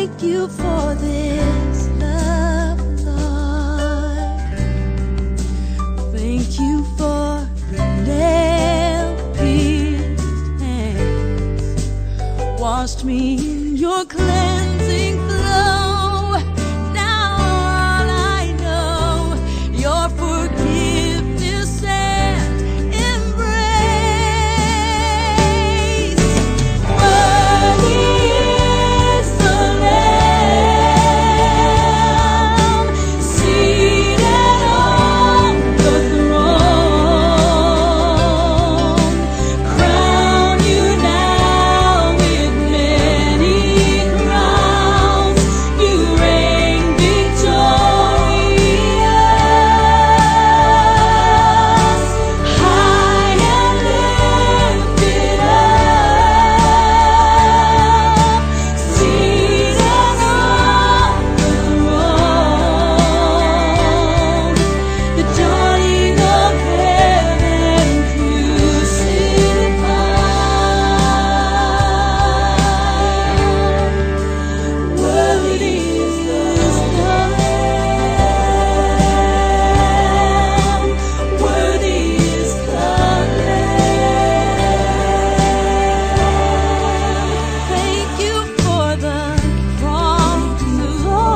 thank you for this love, Lord. Thank you for the nail-pierced hands, washed me in your cleansing flow. Now all I know, your forgiveness and embrace. Worthy is the Lamb seated on the throne. Crown you now with many crowns. You reign victorious, high and lifted up, seated on the throne. The dawning of heaven crucified. Worthy is the Lamb. Worthy is the Lamb. Thank you for the cross,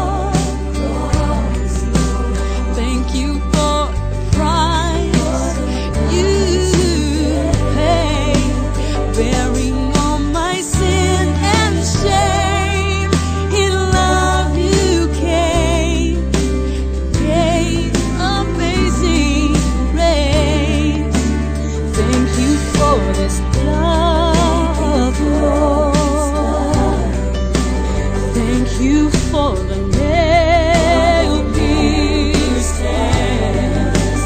Lord. Thank you for the price you paid, bearing all my sin and shame. In love you came, gave amazing grace. Thank you for this love, Lord. Thank you for the nail-pierced hands,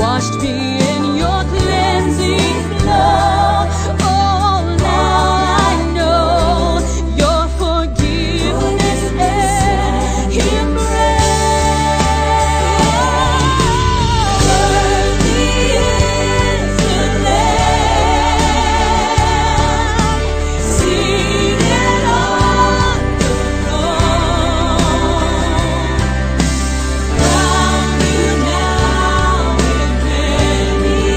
washed me in your cleansing flow. Oh, now I know your forgiveness and embrace. Worthy is the Lamb seated on the throne. Crown you now with many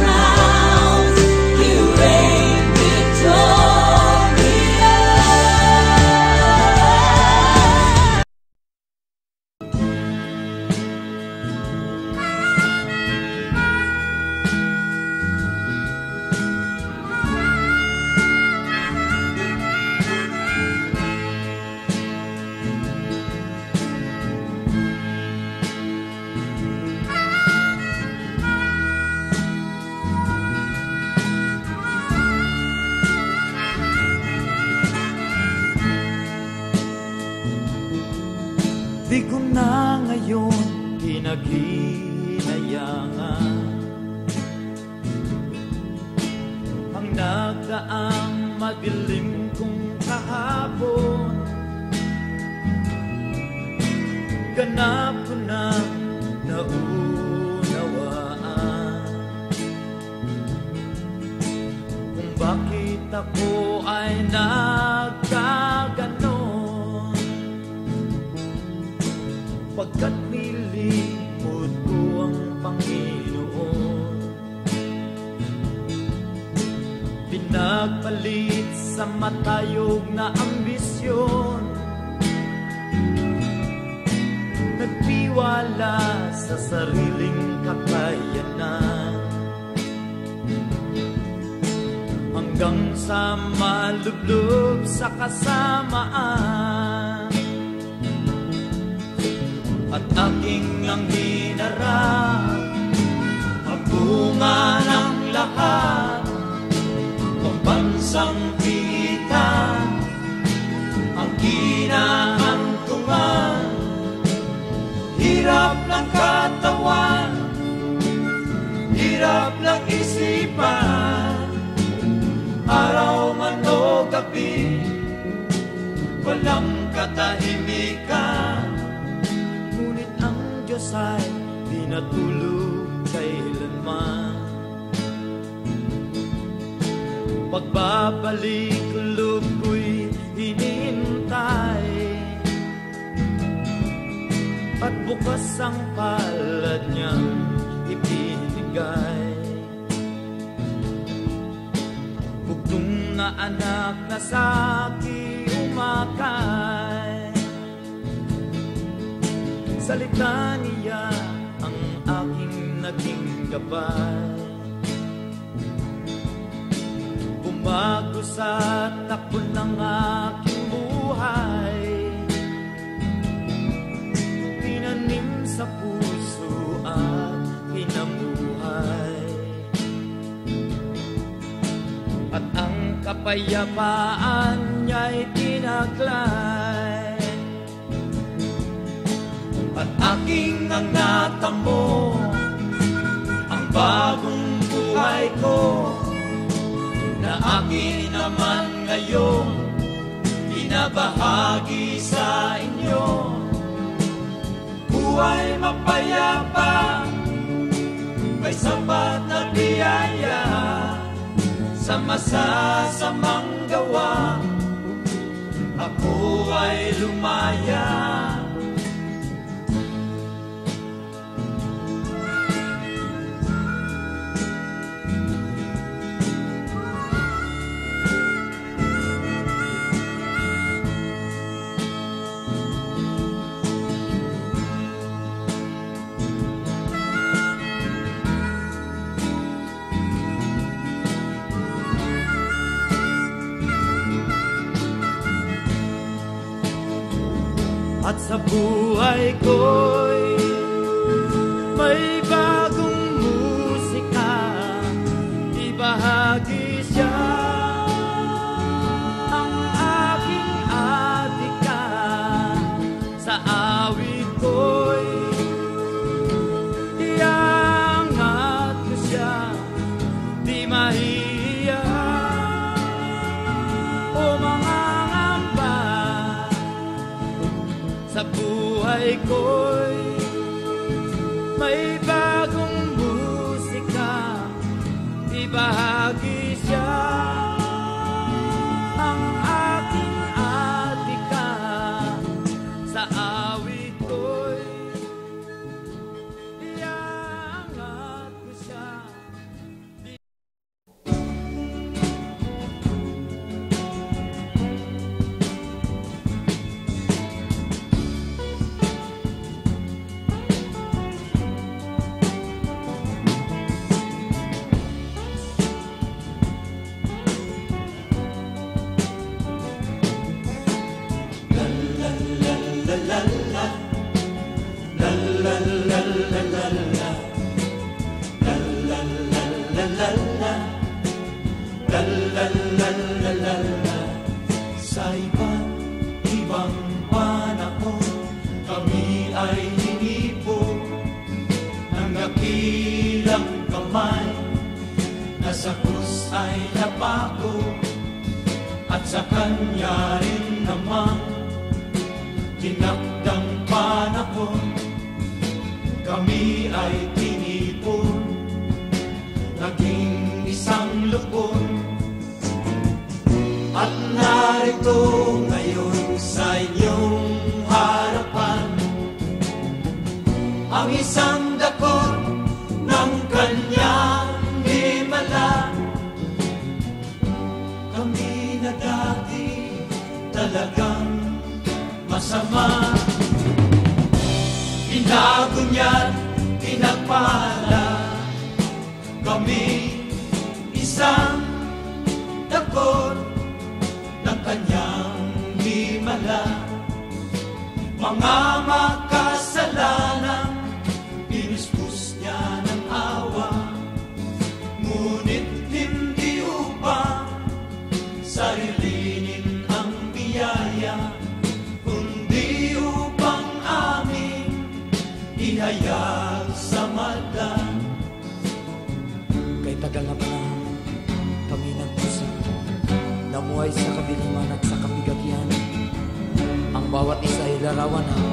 crowns. You reign victorious. Di ko na ngayon pinaghihinayangan ang nagdaang madilim kong kahapon. Ganap ko na naunawaan kung bakit ako ay nagkaganon. Pagkat nilimot ko ang Panginoon, pinagpalit sa matayog na ambisyon, nagtiwala sa sariling kakayanan, hanggang sa malublob sa kasamaan. At aking ang hinarap ang bunga ng lahat, pambansang pitan ang kinahantungan. Hirap ng katawan, hirap ng isipan, araw man o gabi, walang katahimikan. Ngunit ang Diyos ay di natulog kailanman. Pagbabalik loob ko'y hinihintay, at bukas ang palad niyang ibinigay. Bugtong na anak na sa'ki umakay, salita niya ang aking naging gabay. Bumago sa takbo ng aking buhay, tinanim sa puso at kinamuhay. At ang kapayapaan niya'y tinaglay, at aking ang natamo ang bagong buhay ko, na akin naman ngayon binabahagi sa inyo. Buhay mapayapa, may sapat na biyaya, sa masasamang gawa ako ay lumaya. At sa buhay ko'y may bagong musika, ibahagi siya ang aking adika. Sa awit ko'y iangat ko siya, di mahiya o mga ngamba. Sa buhay ko'y may bagong musika, ibahagi siya ang aking adika. Sa awit ko'y iangat ko siya. Sa ibang panahon, kami ay hinipo ng dakilang kamay, na sa krus ay napako, at sa kanya rin naman tinakdang panahon, kami ay tinipon, naging isang lupon. At narito ngayon sa inyong harapan ang isang dakot ng kanyang himala. Kami na dati talagang masama, binago niya't pinagpala. Kami isang dakot ng kanyang himala, mga makasalanan pinuspos niya ng awa. Ngunit hindi upang sarilinin ang biyaya, kundi upang amin ihayag sa mata. Kay tagal na panahon kami nagpuso, namuhay sa kadiliman at sa kabigagian. Ang bawat isa ay larawan ng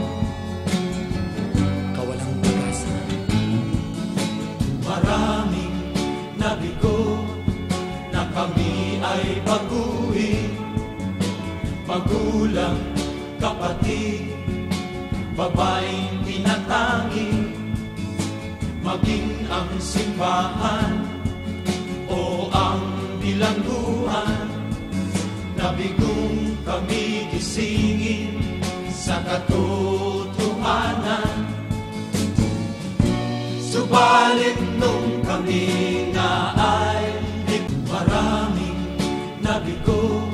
kawalang pag-asa. Maraming nabigo na kami ay baguhin, magulang, kapatid, babaeng maging ang simbahan o ang bilangguan, nabigong kami gisingin sa katotohanan. Subalit nung kami na ay maraming nabigo,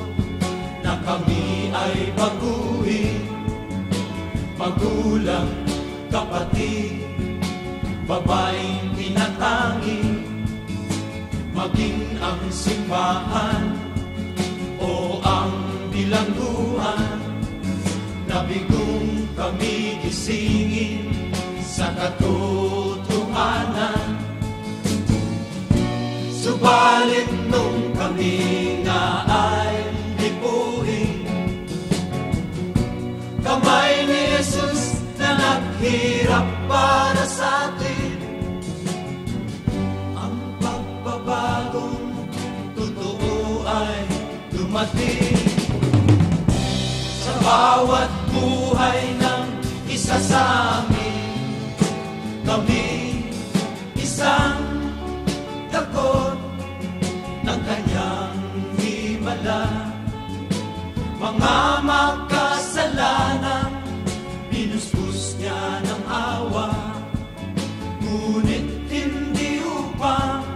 na kami ay baguhin, magulang, kapatid, babaeng tinatanging, maging ang simbahan o ang bilangguan, nabigong kami gisingin sa katotohanan. Subalit nung kami na ay lipuhin, kamay ni Jesus na naghirap para sa atin, ang pagbabagong totoo ay dumating sa bawat buhay ng isa sa amin. Kami isang takot ng kanyang himala, mga makasalanan binuspos niya ng awa, ngunit hindi upang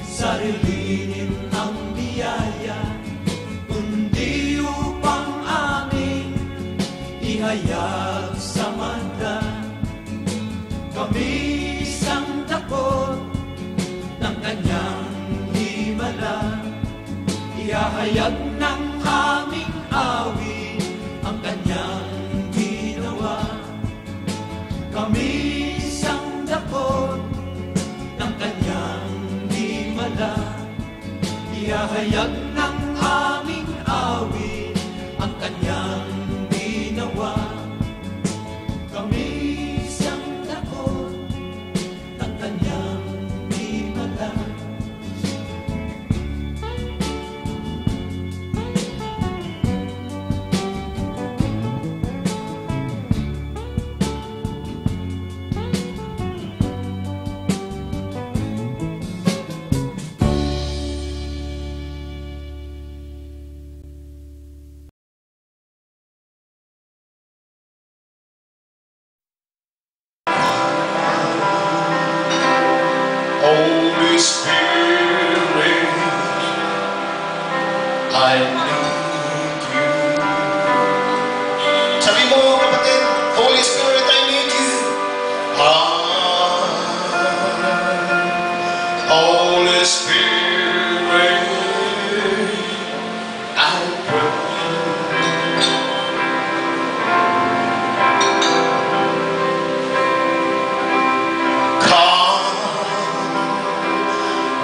sarilinin ang biyaya, kundi upang aming ihayag sa manda. Kami isang takot ng kanyang himala, ihahayag ng aming awit ang kanyang ginawa. Kami isang takot ng kanyang himala, ihahayag ng aming awit ang kanyang ginawa. Kami isang takot ng kanyang himala. Holy Spirit, I need you. Sabi mo, kapatid, Holy Spirit, I need you. Holy Spirit, I pray.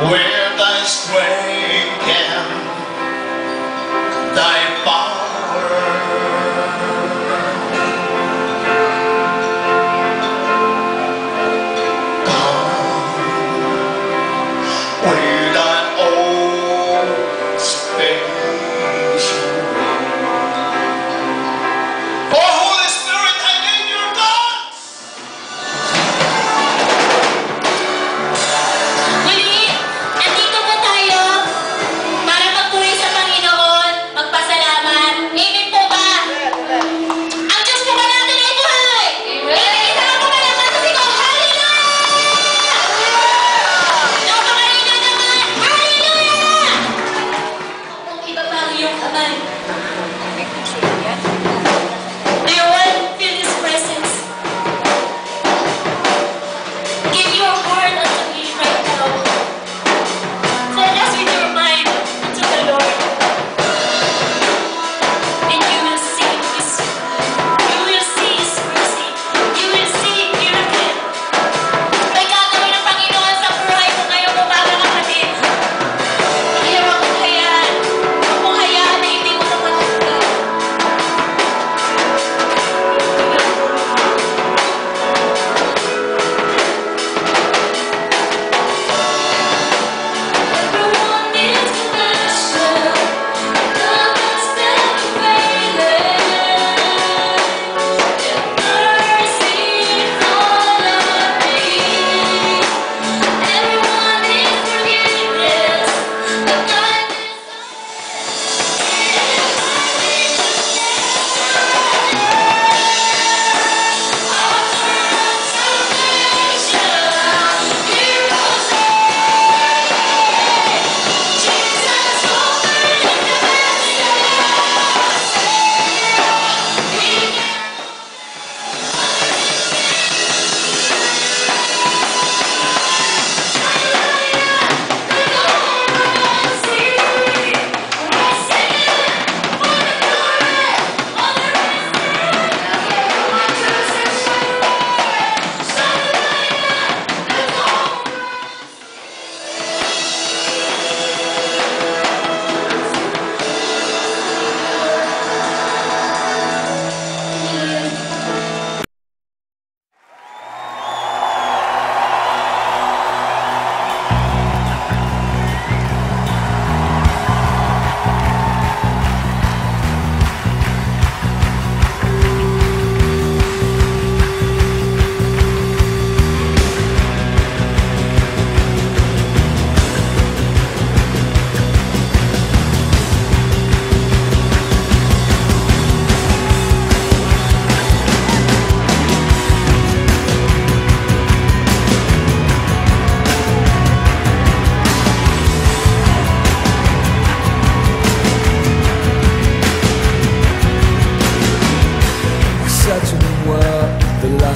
Where thy strength and thy power, come with thy own space. Oh, Holy Spirit, I need your God. Muli,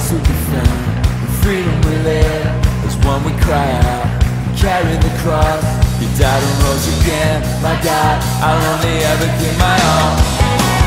to defend the freedom we live is one we cry out, carry the cross. You died and rose again, my God, I'll only ever give my all.